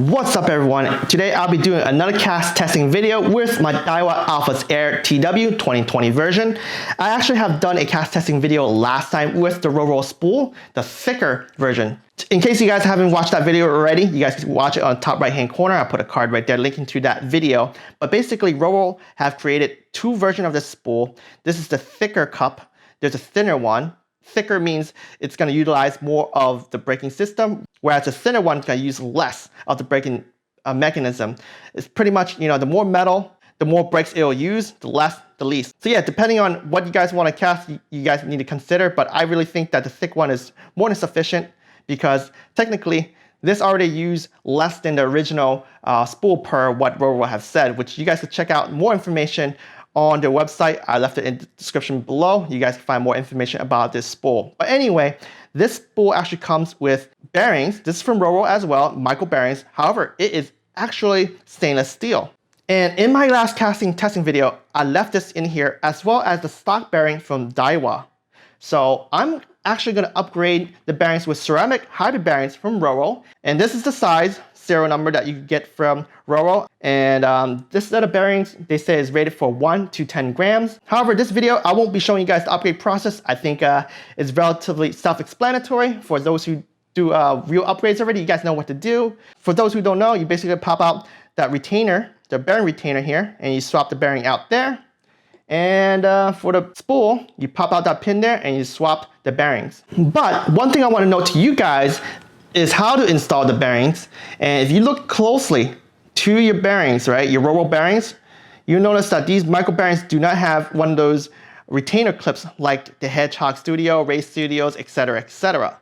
What's up everyone? Today I'll be doing another cast testing video with my Daiwa Alphas Air TW 2020 version. I actually have done a cast testing video last time with the Roro Spool, the thicker version. In case you guys haven't watched that video already, you guys can watch it on the top right hand corner. I'll put a card right there linking to that video. But basically Roro have created two versions of this spool. This is the thicker cup. There's a thinner one. Thicker means it's going to utilize more of the braking system, whereas the thinner one is going to use less of the braking mechanism. It's pretty much, the more metal, the more brakes it'll use, the less, the least. So yeah, depending on what you guys want to cast, you guys need to consider, but I really think that the thick one is more than sufficient because technically this already used less than the original spool per what Roro have said, which you guys could check out more information on their website. I left it in the description below. You guys can find more information about this spool. But anyway, this spool actually comes with bearings. This is from Roro as well, micro bearings. However, it is actually stainless steel. And in my last testing video, I left this in here as well as the stock bearing from Daiwa. So I'm actually going to upgrade the bearings with ceramic hybrid bearings from Roro. And this is the size serial number that you get from Roro, and this set of bearings they say is rated for 1 to 10 grams. However, this video I won't be showing you guys the upgrade process. I think it's relatively self-explanatory. For those who do real upgrades already, you guys know what to do. For those who don't know, you basically pop out that retainer, the bearing retainer here, and you swap the bearing out there. And for the spool, you pop out that pin there and you swap the bearings. But one thing I want to note to you guys is how to install the bearings. And if you look closely to your bearings, right, your Roro bearings, you notice that these micro bearings do not have one of those retainer clips like the Hedgehog Studio, Race Studios, etc., etc.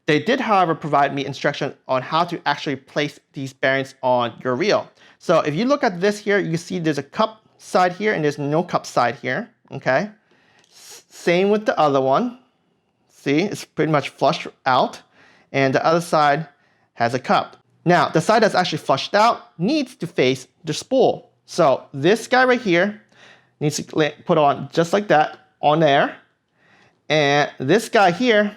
They did, however, provide me instruction on how to actually place these bearings on your reel. So if you look at this here, you see there's a cup side here and there's no cup side here, okay? Same with the other one. See, it's pretty much flushed out. And the other side has a cup. Now, the side that's actually flushed out needs to face the spool. So this guy right here needs to put on just like that on there. And this guy here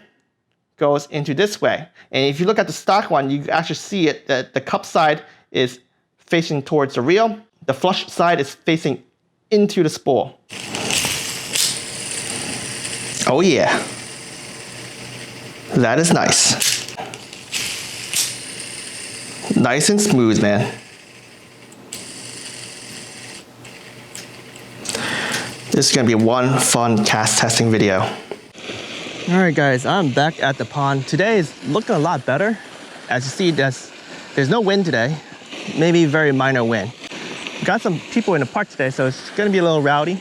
goes into this way. And if you look at the stock one, you actually see it that the cup side is facing towards the reel. The flush side is facing into the spool. Oh yeah. That is nice. Nice and smooth, man. This is gonna be one fun cast testing video. All right, guys, I'm back at the pond. Today is looking a lot better. As you see, there's no wind today, maybe very minor wind. Got some people in the park today, so it's gonna be a little rowdy,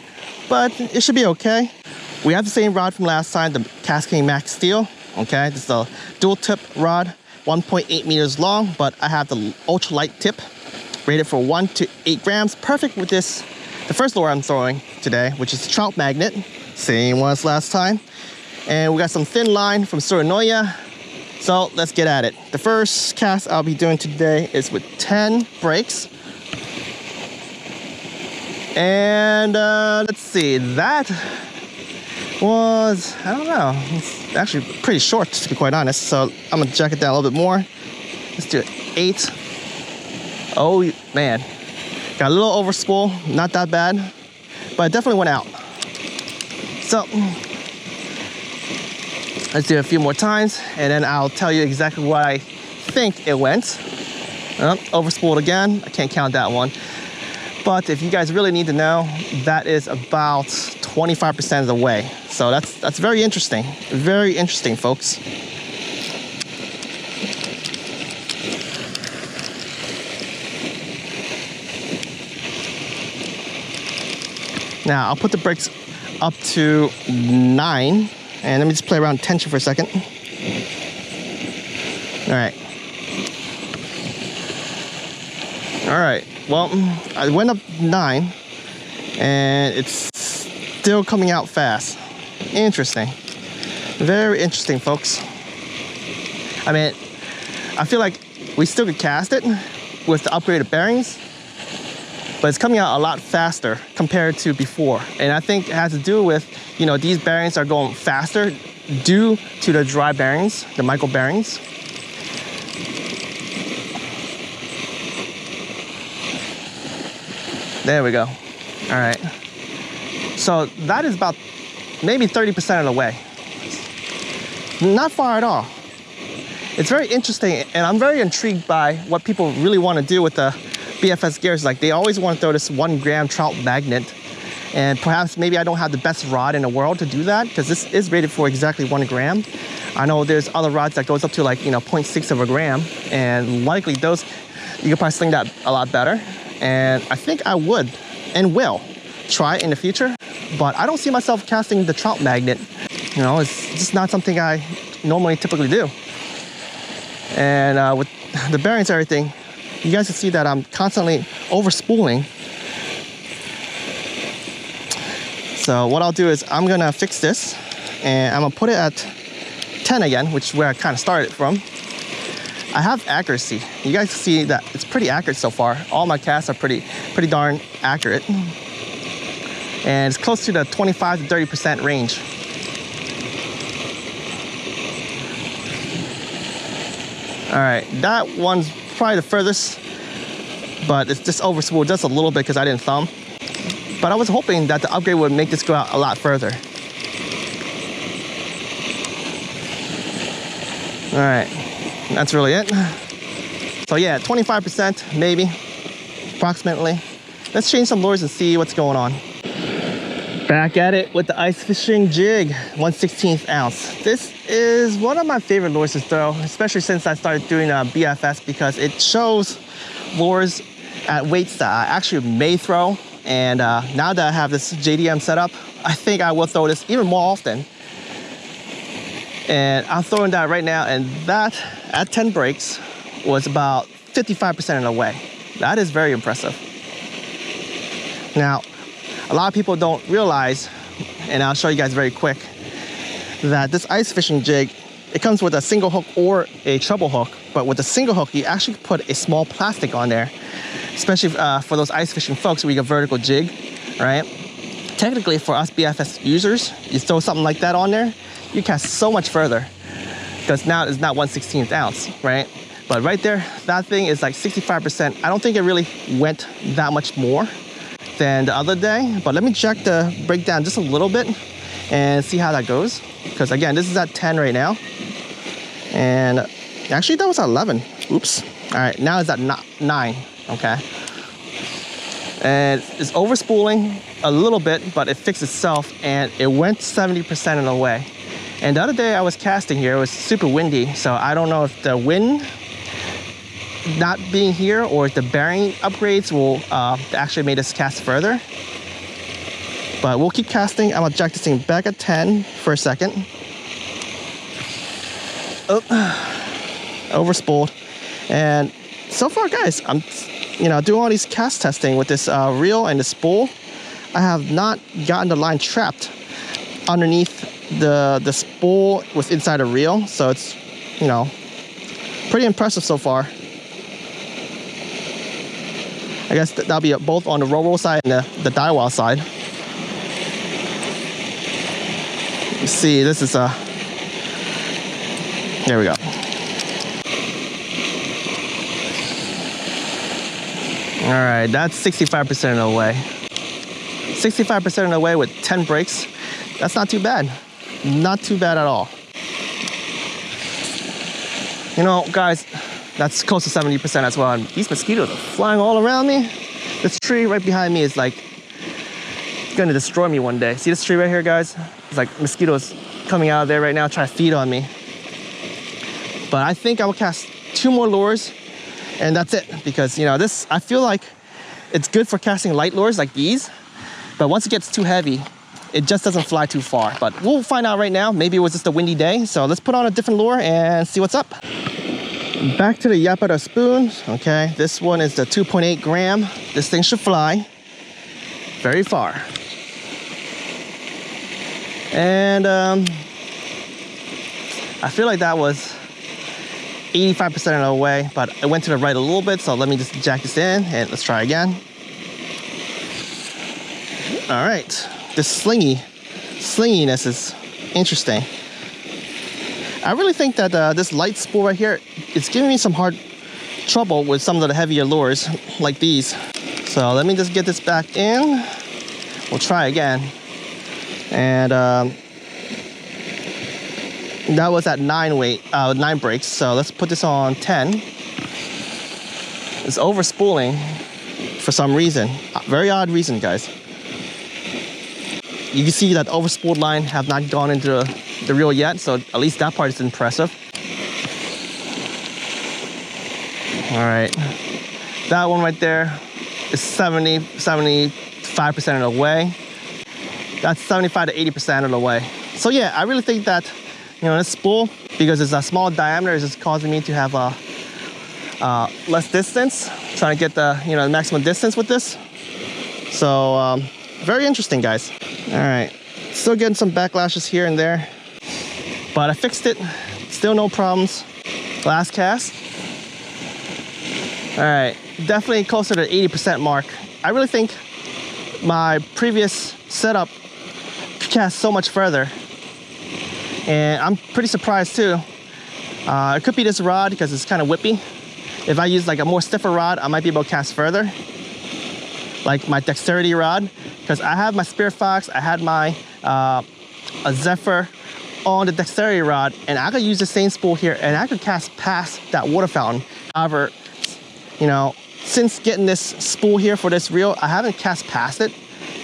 but it should be okay. We have the same rod from last time, the Cascade Max Steel. Okay, this is a dual tip rod. 1.8 meters long, but I have the ultra light tip rated for 1 to 8 grams. Perfect with this, the first lure I'm throwing today, which is trout magnet, same one as last time. And we got some thin line from Surinoya. So let's get at it. The first cast I'll be doing today is with 10 breaks. And let's see, that was, I don't know, it's actually pretty short to be quite honest, so I'm gonna jack it down a little bit more. Let's do 8. Oh man, got a little over spool, not that bad, but it definitely went out. So let's do it a few more times and then I'll tell you exactly what I think it went. Over spooled again, I can't count that one. But if you guys really need to know, that is about 25% of the way. So that's very interesting. Very interesting, folks. Now, I'll put the brakes up to 9. And let me just play around with tension for a second. All right. All right. Well, I went up 9, and it's still coming out fast. Interesting. Very interesting, folks. I mean, I feel like we still could cast it with the upgraded bearings, but it's coming out a lot faster compared to before. And I think it has to do with, these bearings are going faster due to the dry bearings, the micro bearings. There we go. All right. So that is about maybe 30% of the way. Not far at all. It's very interesting, and I'm very intrigued by what people really want to do with the BFS gears. Like, they always want to throw this 1 gram trout magnet, and perhaps maybe I don't have the best rod in the world to do that, because this is rated for exactly 1 gram. I know there's other rods that goes up to, like, 0.6 of a gram, and likely those, you could probably sling that a lot better. And I think I would and will try it in the future, but I don't see myself casting the trout magnet. It's just not something I normally typically do. And with the bearings and everything, you guys can see that I'm constantly over spooling. So what I'll do is I'm gonna fix this, and I'm gonna put it at 10 again, which is where I kind of started from. I have accuracy. You guys see that it's pretty accurate so far. All my casts are pretty darn accurate. And it's close to the 25 to 30% range. All right, that one's probably the furthest, but it's just over spooled just a little bit because I didn't thumb. But I was hoping that the upgrade would make this go out a lot further. All right, that's really it. So yeah, 25% maybe, approximately. Let's change some lures and see what's going on. Back at it with the ice fishing jig, 1/16 ounce. This is one of my favorite lures to throw, especially since I started doing BFS, because it shows lures at weights that I actually may throw. And now that I have this JDM set up, I think I will throw this even more often. And I'm throwing that right now, and that at 10 breaks was about 55% of the way. That is very impressive. Now, a lot of people don't realize, and I'll show you guys very quick, that this ice fishing jig, it comes with a single hook or a treble hook, but with a single hook, you actually put a small plastic on there, especially for those ice fishing folks where you get vertical jig, right? Technically, for us BFS users, you throw something like that on there, you cast so much further, because now it's not 1/16 ounce, right? But right there, that thing is like 65%. I don't think it really went that much more than the other day, but let me check the breakdown just a little bit and see how that goes. Because again, this is at 10 right now, and actually that was at 11. Oops. All right, now it's at 9. Okay. And it's over spooling a little bit, but it fixed itself, and it went 70% of the way. And the other day I was casting here, it was super windy, so I don't know if the wind not being here or if the bearing upgrades will actually make us cast further. But we'll keep casting. I'm gonna jack this thing back at 10 for a second. Oh, over spooled. And so far, guys, I'm doing all these cast testing with this reel and the spool. I have not gotten the line trapped underneath the spool was inside the reel, so it's pretty impressive so far. I guess that'll be both on the Roro side and the Daiwa side. You see, this is there we go. All right, that's 65% of the way. 65% of the way with 10 breaks. That's not too bad. Not too bad at all. Guys, that's close to 70% as well. And these mosquitoes are flying all around me. This tree right behind me is like gonna destroy me one day. See this tree right here, guys? It's like mosquitoes coming out of there right now trying to feed on me. But I think I will cast 2 more lures, and that's it. Because this, I feel like it's good for casting light lures like these, but once it gets too heavy, it just doesn't fly too far. But we'll find out right now. Maybe it was just a windy day. So let's put on a different lure and see what's up. Back to the raWr spoon. Okay, this one is the 2.8 gram. This thing should fly very far. And I feel like that was 85% of the way, but it went to the right a little bit. So let me just jack this in and let's try again. All right, this slinginess is interesting. I really think that this light spool right here, it's giving me some hard trouble with some of the heavier lures like these. So let me just get this back in. We'll try again. And that was at 9 brakes. So let's put this on 10. It's over spooling for some reason. Very odd reason, guys. You can see that overspooled line have not gone into the reel yet, so at least that part is impressive. All right, that one right there is 75% of the way. That's 75 to 80% of the way. So yeah, I really think that, you know, this spool, because it's a small diameter, is just causing me to have less distance, trying to get the, you know, the maximum distance with this. So very interesting, guys. All right, still getting some backlashes here and there, but I fixed it. Still no problems. Last cast. All right, definitely closer to the 80% mark. I really think my previous setup could cast so much further, and I'm pretty surprised too. It could be this rod because it's kind of whippy. If I use like a more stiffer rod, I might be able to cast further, like my dexterity rod, because I have my Spirit Fox, I had my a Zephyr on the dexterity rod, and I could use the same spool here and I could cast past that water fountain. However, you know, since getting this spool here for this reel, I haven't cast past it,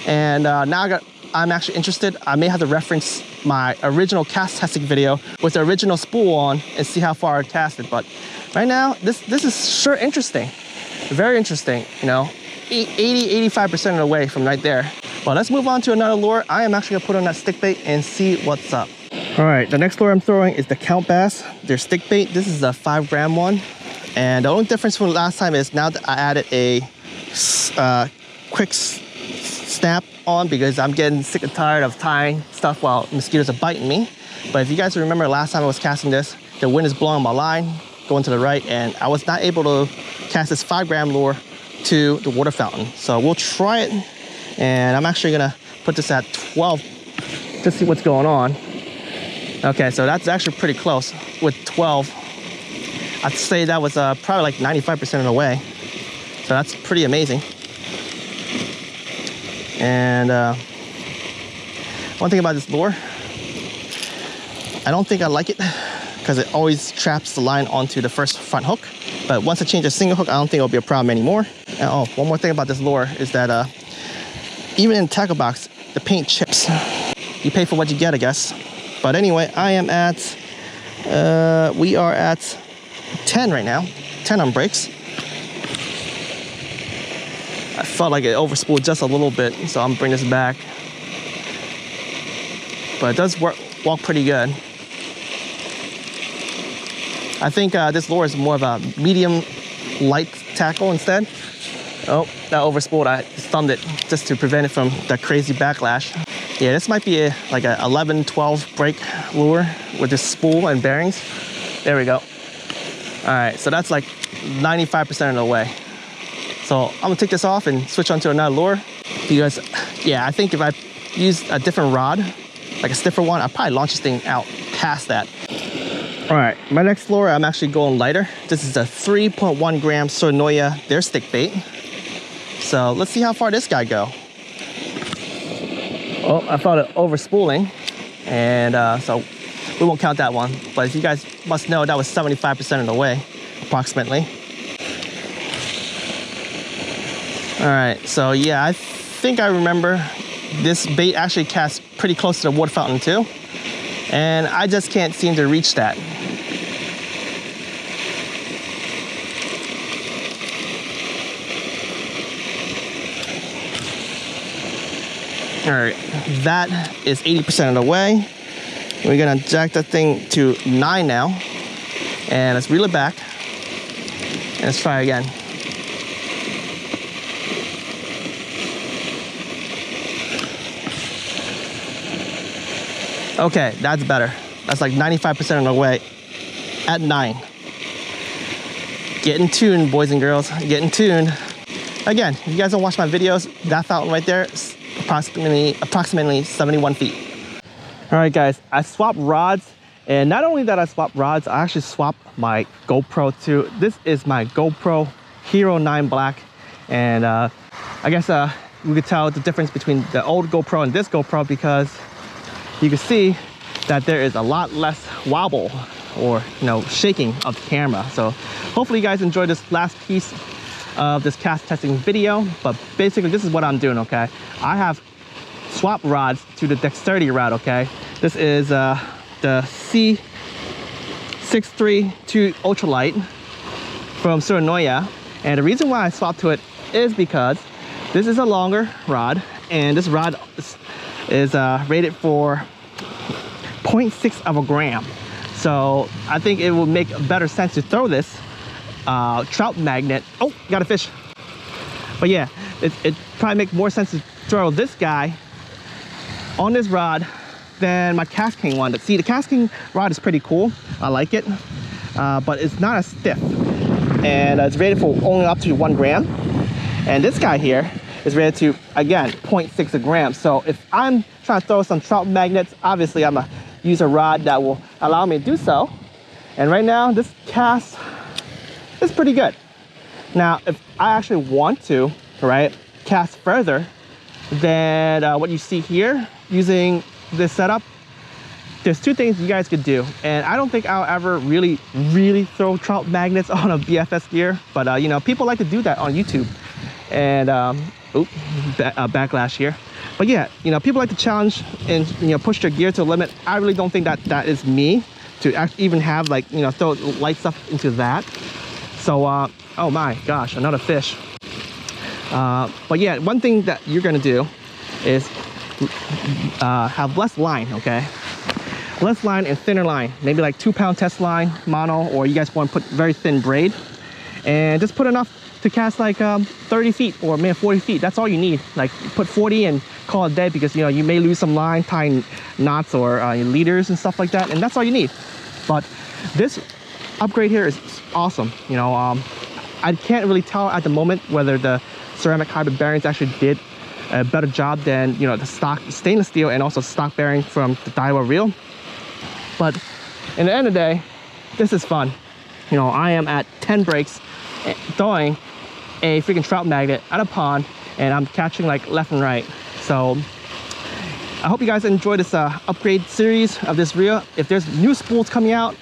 and now I'm actually interested. I may have to reference my original cast testing video with the original spool on and see how far I casted. But right now, this is sure interesting, very interesting. You know, 80–85% of the way from right there. Well, let's move on to another lure. I am actually gonna put on that stick bait and see what's up. All right, the next lure I'm throwing is the Count Bass. Their stick bait. This is a 5-gram one. And the only difference from last time is now that I added a quick snap on, because I'm getting sick and tired of tying stuff while mosquitoes are biting me. But if you guys remember last time I was casting this, the wind is blowing my line, going to the right, and I was not able to cast this 5-gram lure to the water fountain. So we'll try it, and I'm actually gonna put this at 12 to see what's going on. Okay, so that's actually pretty close with 12. I'd say that was probably like 95% of the way. So that's pretty amazing. And one thing about this lure, I don't think I like it because it always traps the line onto the first front hook. But once I change a single hook, I don't think it'll be a problem anymore. And oh, one more thing about this lure is that even in the tackle box, the paint chips. You pay for what you get, I guess. But anyway, I am at, we are at 10 right now, 10 on brakes. I felt like it overspooled just a little bit, so I'm gonna bring this back. But it does walk pretty good. I think this lure is more of a medium light tackle instead. Oh, that overspooled. I thumbed it just to prevent it from that crazy backlash. Yeah, this might be like a 11–12 brake lure with this spool and bearings. There we go. All right, so that's like 95% of the way. So I'm gonna take this off and switch on to another lure, because yeah, I think if I used a different rod, like a stiffer one, I'd probably launch this thing out past that. All right, my next lure, I'm actually going lighter. This is a 3.1 gram Sonoya, their stick bait. So let's see how far this guy go. Oh, I felt it overspooling, and so we won't count that one. But if you guys must know, that was 75% of the way, approximately. All right, so yeah, I think I remember this bait actually casts pretty close to the water fountain too, and I just can't seem to reach that. All right, that is 80% of the way. We're gonna jack that thing to 9 now, and let's reel it back, and let's try again. Okay, that's better. That's like 95% of the way at 9. Getting tuned, boys and girls, getting tuned. Again, if you guys don't watch my videos, that fountain right there is approximately 71 feet. All right, guys, I swapped rods, and not only that I swapped rods, I actually swapped my GoPro too. This is my GoPro Hero 9 Black, and I guess we could tell the difference between the old GoPro and this GoPro, because you can see that there is a lot less wobble or shaking of the camera. So hopefully you guys enjoyed this last piece of this cast testing video. But basically this is what I'm doing, okay? I have swap rods to the dexterity rod, okay? This is the C632 Ultralight from Suranoya, and the reason why I swapped to it is because this is a longer rod, and this rod is rated for 0.6 of a gram. So I think it will make better sense to throw this trout magnet. Oh, got a fish. But yeah, it probably make more sense to throw this guy on this rod than my casting one. See, the casting rod is pretty cool. I like it, but it's not as stiff, and it's rated for only up to 1 gram. And this guy here is rated to, again, 0.6 a gram. So if I'm trying to throw some trout magnets, obviously I'm gonna use a rod that will allow me to do so. And right now, this cast is pretty good. Now, if I actually want to, right, cast further than what you see here using this setup, there's 2 things you guys could do. And I don't think I'll ever really throw trout magnets on a BFS gear, but people like to do that on YouTube. And backlash here. But yeah, people like to challenge and push their gear to the limit. I really don't think that is me to actually even have like throw light stuff into that. So oh my gosh, another fish. But yeah, one thing that you're gonna do is have less line, okay? Less line and thinner line, maybe like 2-pound test line mono, or you guys want to put very thin braid, and just put enough to cast like 30 feet or maybe 40 feet. That's all you need. Like put 40 and call it a day, because you may lose some line tying knots or leaders and stuff like that, and that's all you need. But this upgrade here is awesome. I can't really tell at the moment whether the ceramic hybrid bearings actually did a better job than the stock stainless steel and also stock bearing from the Daiwa reel. But in the end of the day, this is fun. I am at 10 breaks throwing a freaking trout magnet at a pond, and I'm catching like left and right. So I hope you guys enjoy this upgrade series of this reel. If there's new spools coming out,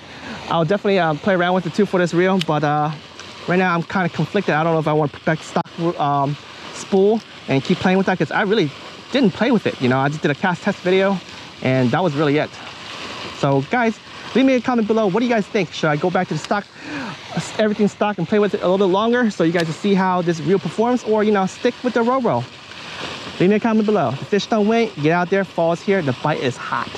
I'll definitely play around with the too for this reel. But right now I'm kind of conflicted. I don't know if I want to perfect stock spool and keep playing with that, because I really didn't play with it. I just did a cast test video, and that was really it. So guys, leave me a comment below. What do you guys think? Should I go back to the stock, everything stock, and play with it a little bit longer so you guys can see how this reel performs, or stick with the RoRo? Leave me a comment below. The fish don't wait. Get out there. Fall's here. The bite is hot.